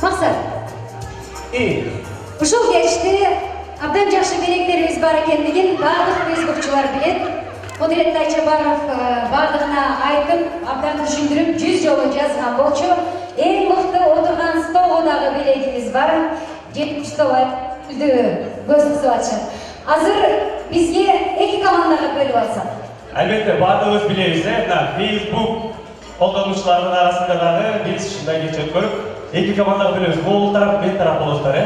Maqsad. Ушул кечти абдан жакшы белектерибиз бар экендигин бардык фейсбукчулар билет. Кудуретти Айчабаров бардыгына айтып, абдан түшүндүрүп 100 жолу жазган болчу. Эң мыкты отурган столдагы белегибиз бар. 70 стол көз кысып атышат. Азыр бизге эки командага бөлүп алсак. Албетте, бардыгыбыз билебиз, Facebook колдонуучулардын арасында дагы биз ушундай кечет көрүп, эки командага бөлөбүз. Бул тарап, мен тарап болосуздар,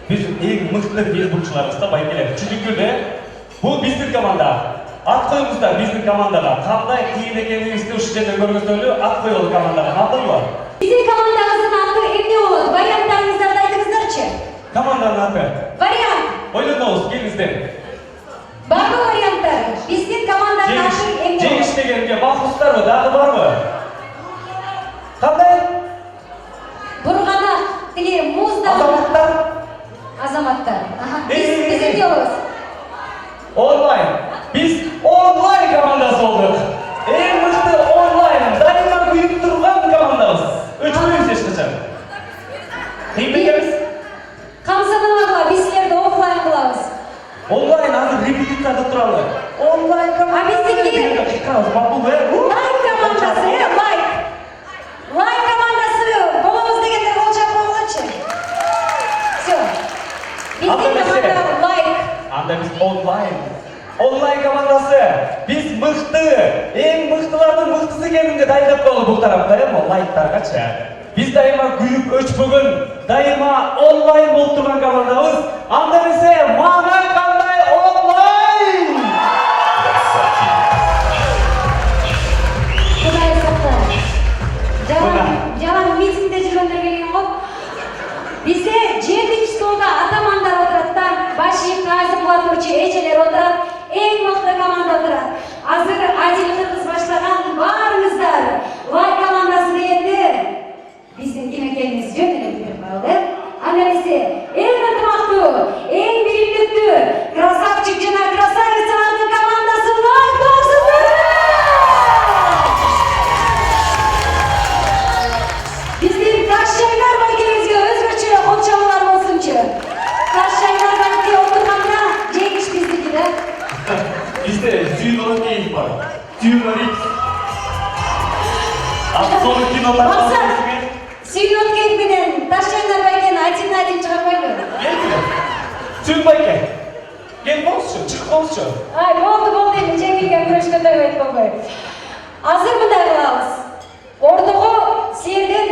Биз эң мыкты фейсбукчуларыбызда байкелет. Чүнүкүлдө бул биздин команда. Ат коюңуздар биздин командага. Кандай кийин экенибизди ушул жерден көргөзөлү, ат коелу командага. Макулбу? Биздин командабыздын аты эмне болот? Варианттарыңыздарды айтыңыздарчы. Команданын аты. Вариант. Ойлонобуз, келиңиздер. Барбы варианттар? Биздин команданын аты эмне болот? Жеңиш дегенге максаттарбы, дагы барбы? Кандай? Бурганак, тиги музда. Азаматтар. Биз эмне болобуз? Онлайн. Биз онлайн командасы болдук. Эң мыкты онлайн, дайыма күйүп турган командабыз. Өчпөйбүз эч качан. Кыйынбекебиз? Камсанабагыла биз силерди офлайн кылабыз. Онлайн азыр репетицияда туралы. Онлайн команда. Биздики макул, лайк командасы, лайк. Лайк командасы болобуз дегенде кол чапып койгончу. Всё. Биздин команда лайк. Анда биз онлайн. Онлайн командасы. Биз мыкты, эң мыктылардын мыктысы экенинге дайындап коелу бул тарапта, лайктаргачы. Биз дайыма күйүп өчпөгөн, дайыма онлайн болуп турган командабыз. Анда эмесе мага кандай онлайн? Кудай сактасын. Жалаң митингде жүргөндөр келген го. Бизде 7 столда атамандар отурат да, баши казым кылатуучу эжелер отурат, эң мыкты команда отурат. Азыр Адил Кыргыз баштаган баарыңыздар лайк командасы дегенде биздин ким экенибиз жөн эле билип калды. Анда эмесе эң ынтымактуу, эң биримдиктүү красавчик жана красавицалардын командасы лайк болсундар. Биздин Ташжайлар байкебизге өзгөчө кол чабуулар болсунчу. Ташжайлар байке отурганда жеңиш биздики да. Бизде сүйүнөр кейип бар. Сүйүнөр икс. Соны кинолар. Сүйүнөт кейип менен Ташжайлар байкени один чыгарбайлы. Сүйүн байке. Кел болсучу, чыгып болсучу. Ай, болду эми жеңилген күрөшкөндөй байт болбой. Азыр мындай кылабыз. Ортого силерден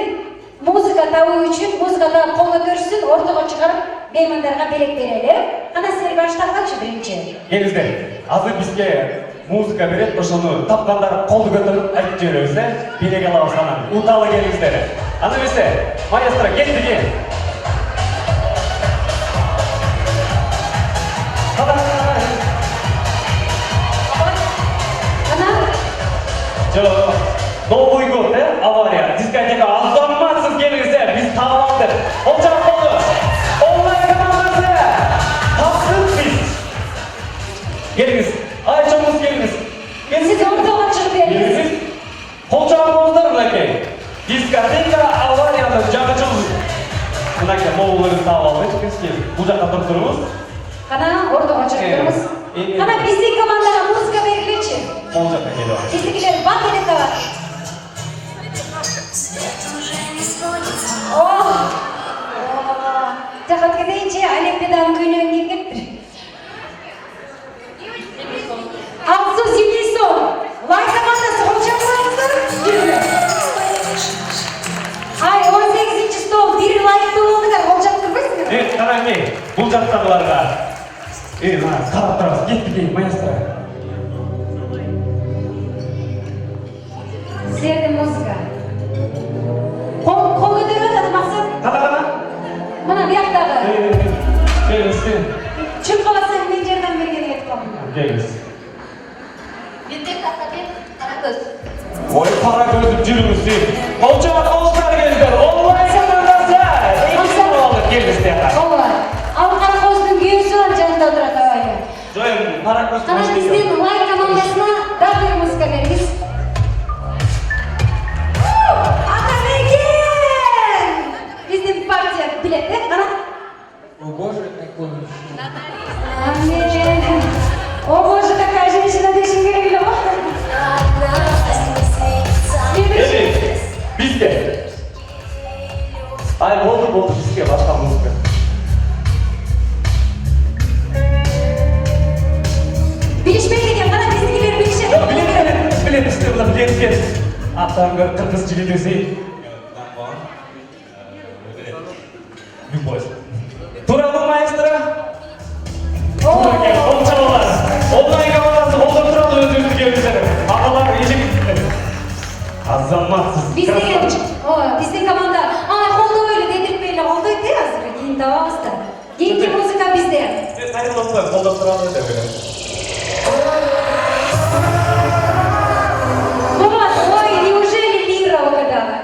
музыка табуу үчүн музыкада кол көтөрүшсүн, ортого чыгарып меймандарга белек берели. Кана силер баштагачы биринчи. Келиңиздер. Азыр бизге музыка берет, ошону тапкандар колду көтөрүп айтып жиберебиз, белек алабыз анан. Уталы келиңиздер. Аны эмесе, маэстро келди. Жо, Новый год, авария, дискотека, азаматсыз келиңиздер, биз таап алдык. Олжак болду. Онлайн командасы. Таптык биз. Келиңиз, айчоңуз келиңиз. Сиз ортого чыгып бериңиз. Кол чабыңыздар мынакей. Дискотека, аварияны жагычыбыз. Мынакей моуларын таап алдык. Бул жакка туруп туруңуз. Кана ортого чыгып туруңуз. Кана биздин командага музыка бергилечи. Мол жакка келип алыңыз. Биздикилер бат эле табат. Жакат кетейинчи, Олимпиаданын көйлөгүн кийип кетиптир. Алсу Зимисон, лайк командасы кол чапыңыздар. Ай, 18 стол, бир лайктуу болдуңар, кол чаптырбайсыңар. Караңки, бул жактагыларга. Мына карап турабыз, кетти, маэстро. Силердин музыка. Кол көтөрүп атат максат. Кана. Мына бияктагы. Келиңиз. Чын каласаң мен жардам бергени кетип калдым. Келиңиз. Бирдек Атабек, Каракөз. Ой, кара көзүп жүрүңүз. Олжак болуңуздар келиңиздер. Онлайн командасы. Келиңиздер. Ооба. Ал Каракөздүн күйөөсү бар жанында турат абайга. Жок, кара көз. Кана биздин лайк командасына дагы музыка бериңиз. Атабекен! Биздин пак билет, қара. О боже, какой мужчина. Амин. О боже, какая женщина дешін керек ілі ма? Bizde. Ay oldu bizde başka muzika. Bilişmeyin ekan, qara biznikiler bilishadi. Yok bilet işte buna bilet. Attan kırmızı cilet özeyi. Любовь. Туралы маэстро. Тура кел, ол чалалар. Онлайн командасы қолдап тұрады өз-өзі келгіздері. Ағалар ежек еттілер. Азаматсыз. Біздің команда, қолды өйлі дедірпейлі қолды өтті азыр, кейін табамызды. Кейінгі музыка бізде. Мен қайрыл отпай, қолдап тұрады деп ойлаймын. Бабат, ой, неужели Лира угадала?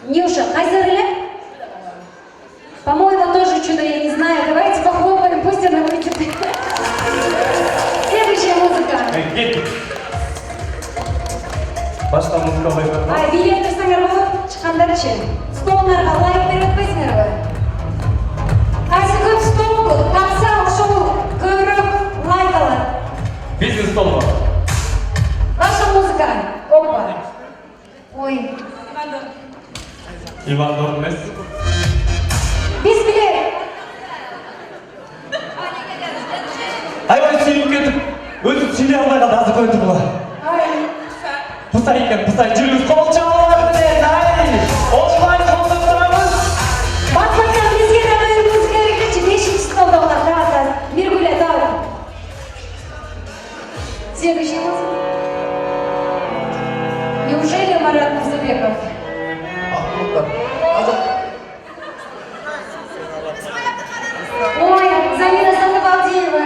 Нюша, қайсырылы? По-моему, тоже чудо, я не знаю. Давайте похлопаем, пусть она выйдет. Следующая музыка. Кеттік. Başka muzika bayılır. Ай, билет тұрсаңар болып, шыққандар үшін. Столнарға лайк беріп өтпейсіңер ғой. Қайсы көп стол бұл, тапса шоу көріп лайк алады. Бизнес стол var. Ваша музыка. Опа. Ой. Иван Дорнес. Biz bile. Ayvay suyup ketip, özü söyle almay kaldı, azı koydu bula. Ay. Pusay ekan, pusay, жүріңіз қол çalar bilen, ay! Онлайн қолдап тұрамыз! Bak bakalım bizге de böyle muzika gerekirse 5. stolda olan daha Mirgül'e daha. Следующий музыка. Неужели Марат Музабеков? Ой, Замира Сандыбалдиева.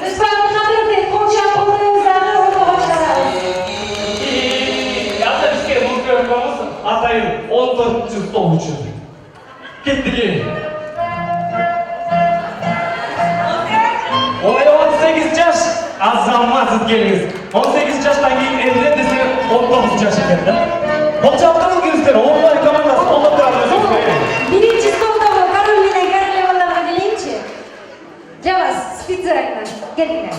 Lütfen kamerayı koca kollarınızı orada başlayalım. Anda bir kere muzika yapmamız, atayın 14. stol için. Kettik. Olay 18 yaş, azalmazsız geliniz. 18 yaştan keyin evlen desene 19 yaş ekan. Kol çaldırın gözleri, online komandası қолдап тұрады өзіңізге. Birinci stolda o Karolina Королеваларға geleyimçi. Для вас специально. Gelin.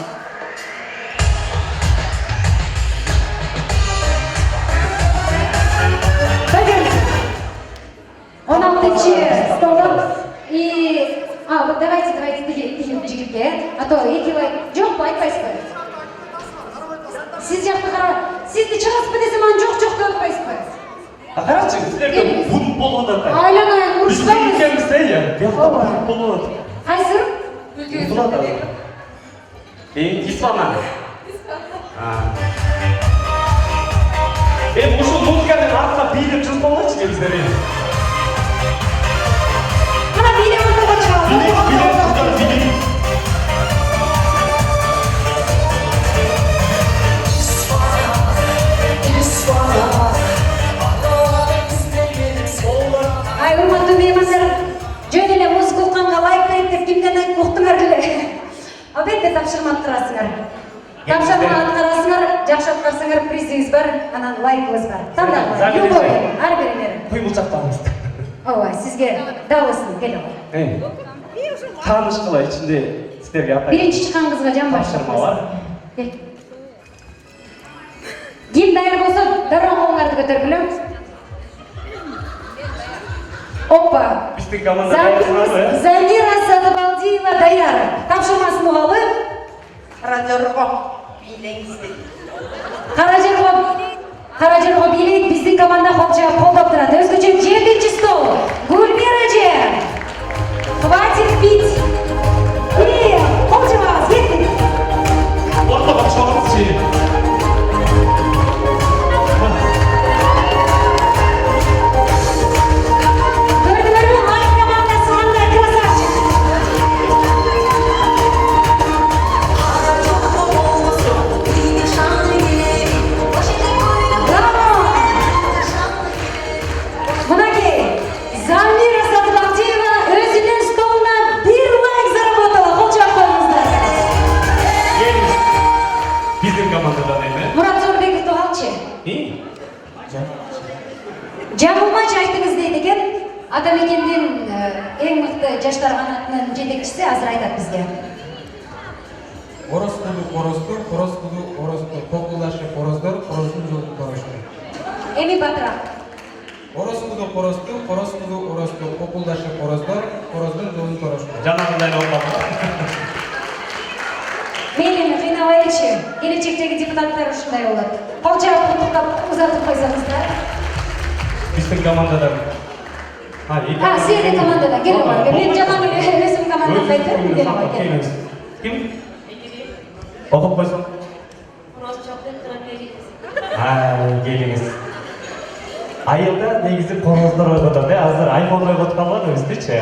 Bakın. 16. stolda и... вот давайте деген жігітке. А то екеуі жоқ па айтпайсыз ба? Сіз жақты қарап, сізді чағасып бітесі маған жоқ деп айтпайсыз ба? Қарашы, сіздерге бұн болып жатыр. Айланайын, ұрыспаймыз. Біз екеуміз иә, бұн болып жатыр. Қайсыр? Ұтылады. Ислама. Осы музыканың артына билеп жүріп болғаншы біздер енді. Қана билеп отырған шығар. Билеп қыздар билеп. Ай, урматтуу меймандар, жөн эле музыка укканга лайк деп кимден айтып уктуңар эле. Албетте тапшырма аткарасыңар. Тапшырма аткарасыңар, жакшы аткарсаңар призиңиз бар, анан лайкыбыз бар. Тандагыла, любой, ар бириңер. Куймылчактабыз. Ооба, сизге дабылсын, кел ооба. Тааныш кылай ичинде сиздерге атай. Биринчи чыккан кызга жан тапшырма бар. Кел. Ким даяр болсо, дароо колуңарды көтөргүлө. Опа! Биздин команда болсоңарбы? Замира Садыбалдиева даяр. Тапшырмасын угалы. Қаражорға билеңіздер. Қаражорға билейік, біздің команда қолдап тұрады. Өзгөчө 7. стол. Гүлмира же. Хватит пить. И қолжабағыз, кеттік. Ортаға шығамыз же. Жаңылмач айтыңыз дейді екен. Атамекенден ең мықты жаштар қанатының жетекшісі азыр айтады бізге. Оростуду, оросту, популашы қороздор, қороздың жолын қорашты. Эми батырақ. Оростуду, популашы қороздор, қороздың жолын қорашты. Жанагындай болмақ. Мені қинабайыншы, келешектегі депутаттар ушундай болады. Қол жауап құттықтап ұзатып қойсаңыздар. Біздің командадан. Сіздің командадан, келе ғой. Мен жаңағы өзім командам қайтыр, келе ғой. Кім? Оқып қойсың? Келіңіз. Айылда негізі қороздар ойғатады. Азыр айфон ойғат қалады өздече.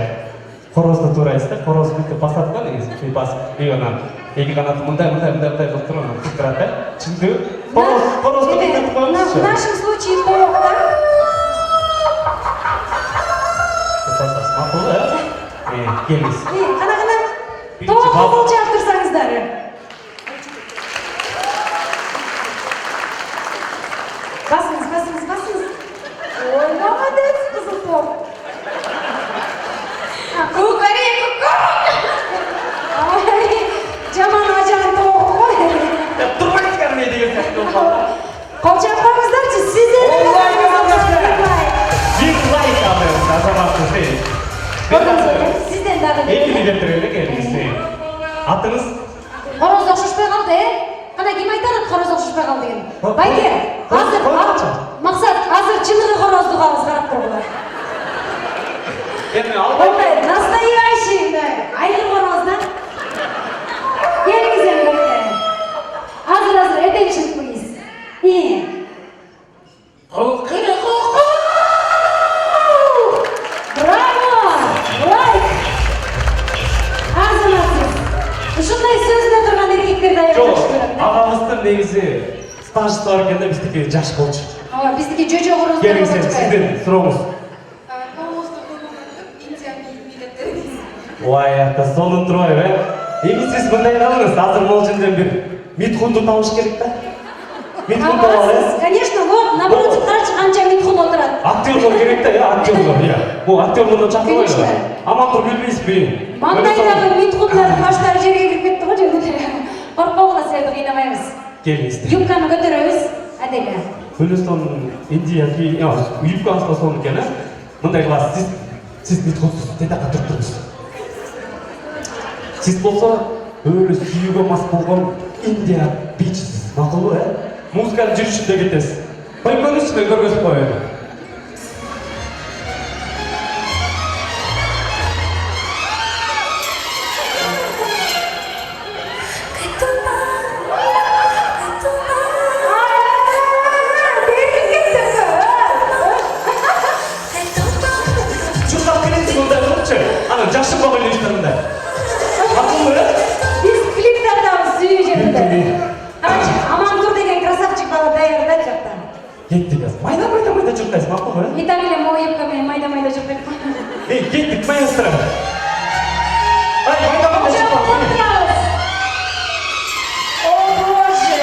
Қорозды турайсыз да, қороз бүйтіп басады да негізі. Басып, онан екі қанаты мындай қылып тұрып, құттырады да. Чынды қорозды бүйтіп қойыңызшы. В нашем случае тоғда. Мақұл, келіңіз. Қана, тоғы қол жауап тұрсаңыздар. Басыңыз. Ой, молодец, қызыл тоқ. Жаман ажан тоғы ғой. Тұрмайыз кәрмей деген сияқты болғанда. Қол жауап қойыңыздаршы, сіздердің Bir like alıyoruz azamatsız. Sizden daha Екі билеттерге келіңізді. Атыңыз? Қороз оқшышпай қалды, Қана кем айтады қороз оқшышпай қалды деген. Байке, азыр, мақсат, азыр чынығы қорозды қағыз қарап тұр бұлар. Ондай, настоящий, айыр қороздан. Келіңіз енді байке. Азыр, attention please. Браво! Лайк! Азаматсыз. Ушундай сөзүнө турган эркектерди аябаш көрөм. Ағамыздың негізі стажысы бар екен де біздікі жаш болчу. Биздики жөжө короздор. Келіңіз сізден сұрауыңыз. Ой, ата, соны тұрмай, Эми сіз мындай қалыңыз, азыр мол жінден бір митхунду тауыш керек та? Митхун тауыш, Конечно, вот, напротив қанша митхун отырады. Актерлер керек та, актерлер, Бұл актерлерді шақырмай Конечно. Амантыр білмейсіз бе? Маңдайдағы митхундар баштары жерге кіріп кетті ғой, жерде. Қорқпауға сәлді қинамаймыз. Келіңіз. Юбканы көтереміз, әдейлі. Хөлістон Индия, юбка асла соны екен, мындай қылас, сіз митхунсыз, тетақа тұрып тұрмыз. Сіз болса, өлі сүйіге мас болған Индия бичсіз. Мақылы, музыканы жүрішінде кетесіз. Байкөніз мен көргізіп қойады. Шұқтап келесіз ондай қылыпшы, ана жақшып бағын ештерінде. Мақылы, Біз клиптердамыз сүйі жерінде. Аман тұр деген красавчик бала даярда жақта. кеттік аз. Майда жүртайсыз, мақыл ғой? Италия мол епкамен майда жүрдік. Кеттік, маэстро. Ай, майда жүртайсыз. О, Боже!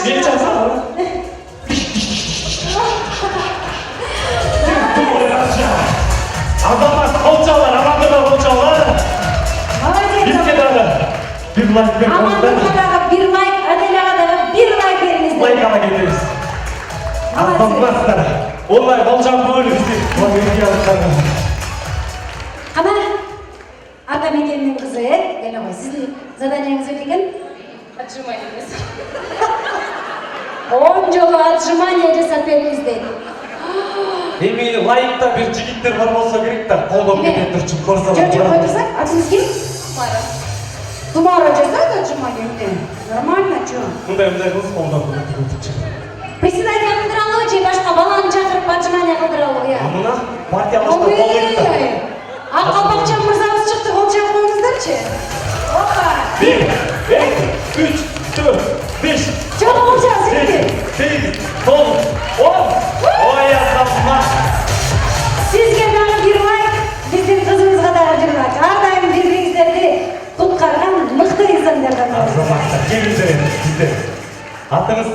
Beni çalsana. Adamlar kolçalar, adamlar kolçalar. Bizge de bir like ver. Amandur'daga bir like, Adela'ga bir like veriniz. Like ala getiririz. Adamlar. Onlar kolçan böyle bizi. Ama Атамекеннің қызы, келе ғой, сіздің заданиеңіз өтеген? Отжиманиеміз. 10 жолы отжимания жасап беріңіз дейді. Эми лайкта бир жигиттер бар болсо керек да, колдоп кете турчу көрсө. Жок, жок, отурсак, атыңыз ким? Мара. Тумара жазат, отжимание эмне? Нормально, чё? Мындай кылсак колдоп кете турчу. Председатель кылдыралы же башка баланы чакырып отжимание кылдыралы, я. Мына партиялашкан кол керек да. Ак калпакчан мырзабыз чыкты, кол чаап коюңуздарчы. Опа! 1, 2, 3, 4, 5. Чоң кол чаап, сеники. 8, 9, 10. Ой, азамат. Сизге дагы бир лайк, биздин кызыбызга дагы бир лайк. Ар дайым бири-бириңиздерди куткарган мыкты инсандардан. Азаматтар, келиңиздер эми сиздер. Атыңыз?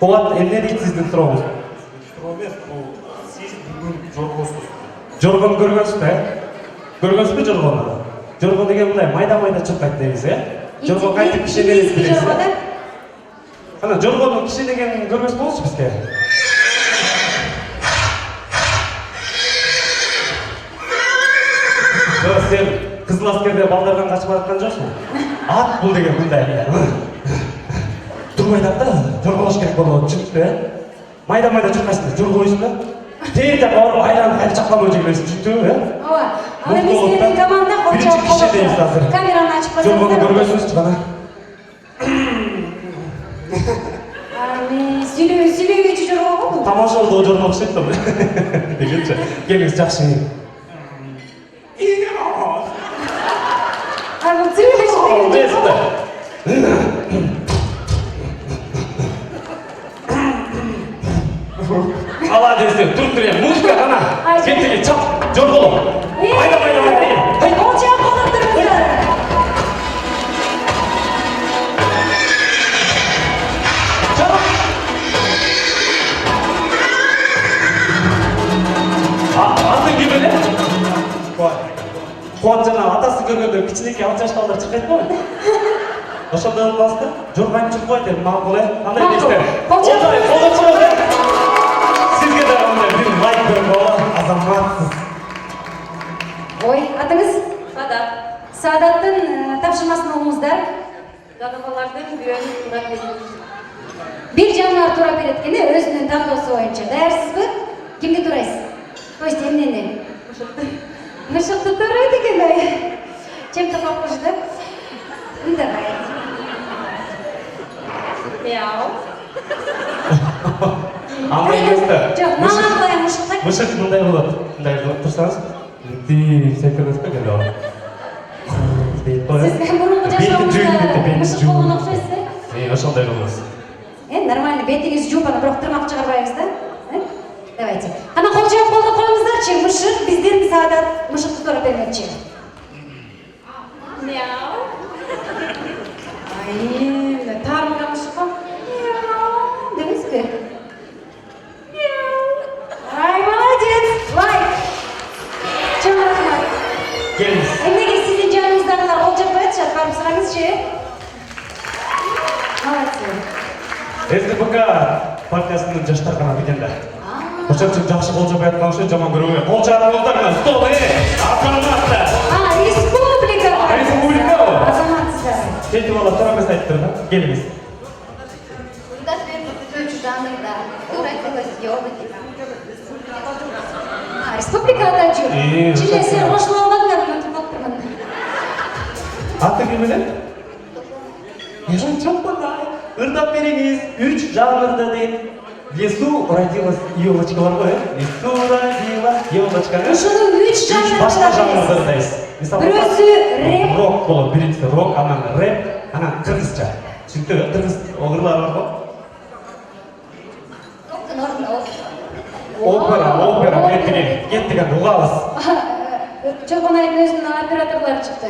Кулат, эмне дейт сиздин сурооңуз? Суроо эмес, бул сиз бүгүн жоргосуз. Жоргон көргөнсүзбү, э? Көргөнсүзбү жоргону? Жоргон деген мындай майда-майда чуркайт негиз, э? Жоргон кантип кишенелик билесиз? Ана жоргонун кишенегенин көргөнсүз болчу бизге. Сен кызыл аскерде балдардан качып аткан жоксуң? Ат бул деген мындай. Турмайдап да, жорголош керек болот, түшүнүптү, э? Майда-майда чуркайсың, жорголойсуң да. Тез жака барып айланып кайра чакламай жүрөсүң, түшүнүптүбү, э? Ооба. Аны биздин команда Биринчи кишидейбиз азыр. Камераны ачып койсоңуздар. Жоргону көргөнсүз гана. Сүйлөбөйчү жорго бул. Тамашалды жорго окшойт да. Дегенче, келиңиз жакшы. А бул сүйлөбөйчү деген. Ала десе, туруп тур, музыка гана. Бетиге чап, жорголо. Майда. Кол чаап колдоп туруңуздар. Атын ким эле? Куат жана атасы көргөндө кичинекей 6 жаштуу балдар чыкпайт го? Ошондой кыласыз да? Жоргайын чуркайт эми макул, э? Кандай дейсиздер? Колдой, колдоп коёңуз, э? Сизге да мындай бир лайк берип коелу, азаматсыз. Ой, атыңыз? Садат. Саадаттын тапшырмасын алыңыздар. Жаныбарлардын бүйөнүн турап бериңиз. Бир жаныбар турап берет экен, өзүнүн тандоосу боюнча. Даярсызбы? Кимди турайсыз? То есть эмнени? Мышыкты турайт экен, ай. Чем-то похоже, да? Давай. Мяу. Андай эмес да. Жок, мага былай мышык. Мышык мындай болот. Мындай кылып турсаңыз, ди секирип келип. Дейт го. Сиз мурунку жашооңузда мышык болгон окшойсуз, э? Ошондой кылабыз. Нормально, бетиңиз жууп, ана бирок тырмак чыгарбайбыз да? Давайте. Ана кол жаап колдоп коюңуздарчы, мышык биздин Саадат мышыкты турап бермекчи. Мяу. Ай, тармыган мышык го. Мяу, демейсизби? Мяу. Ай, молодец, лайк. Чоң рахмат. Келиңиз. Эмнеге сиздин жаныңыздагылар кол жаппай атышат, барып сураңызчы, э? Молодцы. СДПК партиясынын жаштар канаты экен да. Ошон үчүн жакшы кол жаппай аткан үчүн жаман көрбөйм. Кол чаапыңыздар менен стол, азаматта. Республика. Республика. Азаматсыздар. Кетип алып турамыз айттыр да. Келиңиз. Куда следует жанрда? Уродилась ёбать. Республикада жүр. Чиле сен кошулуп албадыңар, мен туктап турмун. Аты ким эле? Ежон чаппандай. Ырдап бериңиз. 3 жанрда дейт. В лесу родилась елочка бар ғой, э? В лесу родилась елочка. Ошону 3 жанрда. Башка жанрдардайсыз. Бирөөсү рэп. Рок болот, биринчиси рок, анан рэп, анан кыргызча. Түшүнүктүбү? Кыргыз огурлар бар го? Опера, кеттик анда угабыз. Чолпонайдын өзүнүн операторлору чыкты.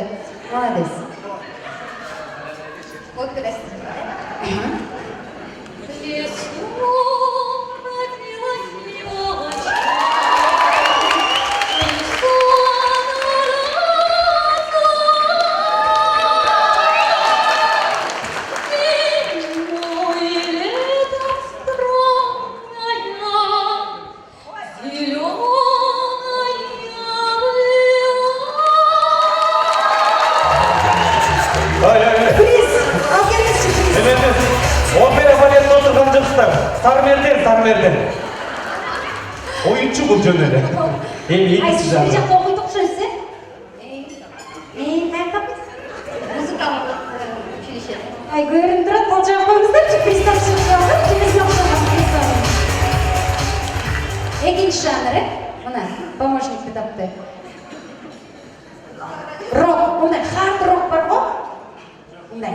Молодец. Опера балетте отырған жігіттер, Сармерден. Oyuncu bu jönüne. Ай, İkisi сіз de. мына жақта оқиды ұқсайсыз, байқап. Музыкалық училище. Ай, көрініп тұрады, қол жағып қойыңыздаршы, приставшылық жазып, телесін оқшаған приставын. Екінші жанры, мына, помощник тапты. Рок, ондай, хард рок бар ғой? Ондай.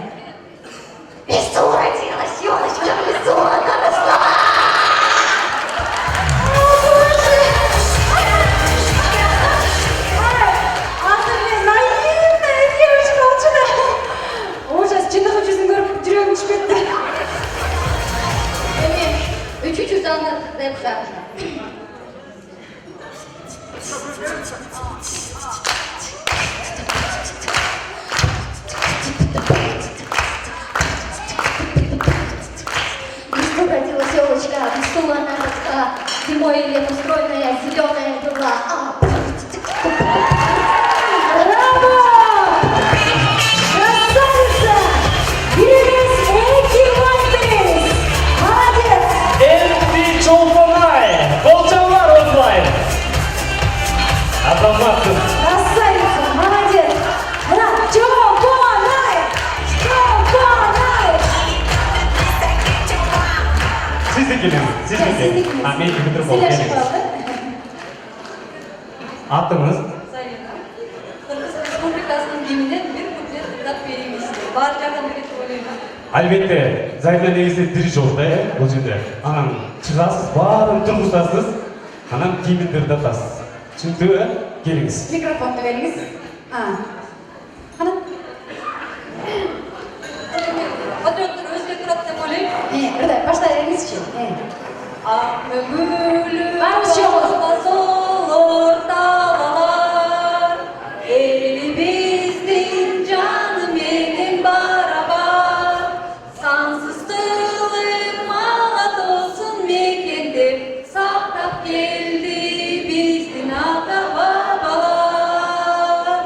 Весу родилась, елочка, весу она росла. Ужас, шындығы жүзін көріп жүрегім ішіп кетті. Üçüncü zanlı hep şarkı. Весну родилась елочка, весну она росла. Зимой и летом стройная, зеленая была. Браво! Красавица! Birimiz Eki Vandes! Молодец! Elfi Çolpanay. Bolcanlar online. Azamattın. Красавица! Молодец! Мына Чолпонай! Чолпонай! Siz de gelin. Siz de gelin. Ha, ben bitirip Сөйлешіп gelin. қалды. Atınız. Зарина. Қырғыз Республикасының гимнінен бір куплет тыңдап береміз. Бар жағын білетін ойлаймын. Әлбетте, Зарина негізі тірі жолда, бұл жерде. Анан шығасыз, барын тұрғызасыз, анан киімдерді атасыз. Түсінікті, келіңіз. Микрофонды беріңіз. Ана? Патриоттар өзге тұрады деп ойлаймын. Бірді, баштай беріңізші. Барымыз жоғыз. Зор далалар, еліміздің жаныменен барабар, сансыз тылым алат olsun мекендеп, сақтап келді біздің ата бабалар.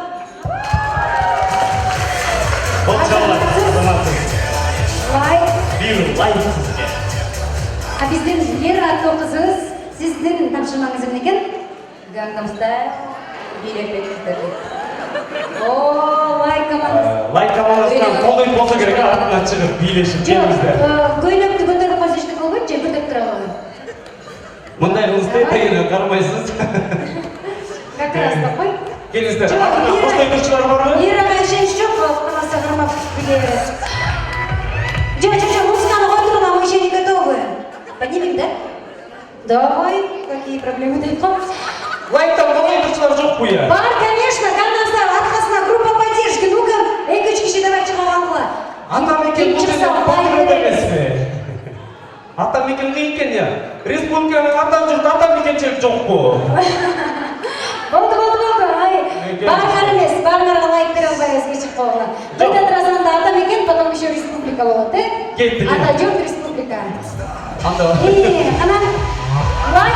Bolcanlar, azamattın. Лайк. Bir like sizge. Біздің ер атты қызыңыз, сіздің тапшырмаңыз екен? Gangnam Style, билеп беріңіздер. О, лайк командасы. Like командасынан қолдайын болса керек, артынан шығып, билешіп, келіңіздер. Көйлекті көтеріп қойса ештеңе болмайды, же көтеріп тұра ғой. Мұндай қылысты тегіне қарамайсыз. Как раз да қой. Келіңіздер, Жоқ, артынан ер- қостай тұршылар бар ма? Ер ағай женщ жоқ, қаласа қармап біледі. Жоқ, музыканы қой тұрғын, мы еще не готовы. Поднимем, да? Давай, какие проблемы да икон. Лайктан қалай тұршылар жоқ бұл я? Бар, конечно, каналда арқасына группа поддержки. Ну-ка, екі үш кіші давай шығаланға. Атамекен бұл жерде патриот емес пе? Атамекен не екен я? Республиканың атам жұрт атамекеншілік жоқ бұл. Болды. Ай, барғар емес, барғарға лайк бере албайыз кешіп қолына. В этот раз анда атамекен, потом еще республика болады, Кетті, Ата жұрт республика. Анда. Ана, лайк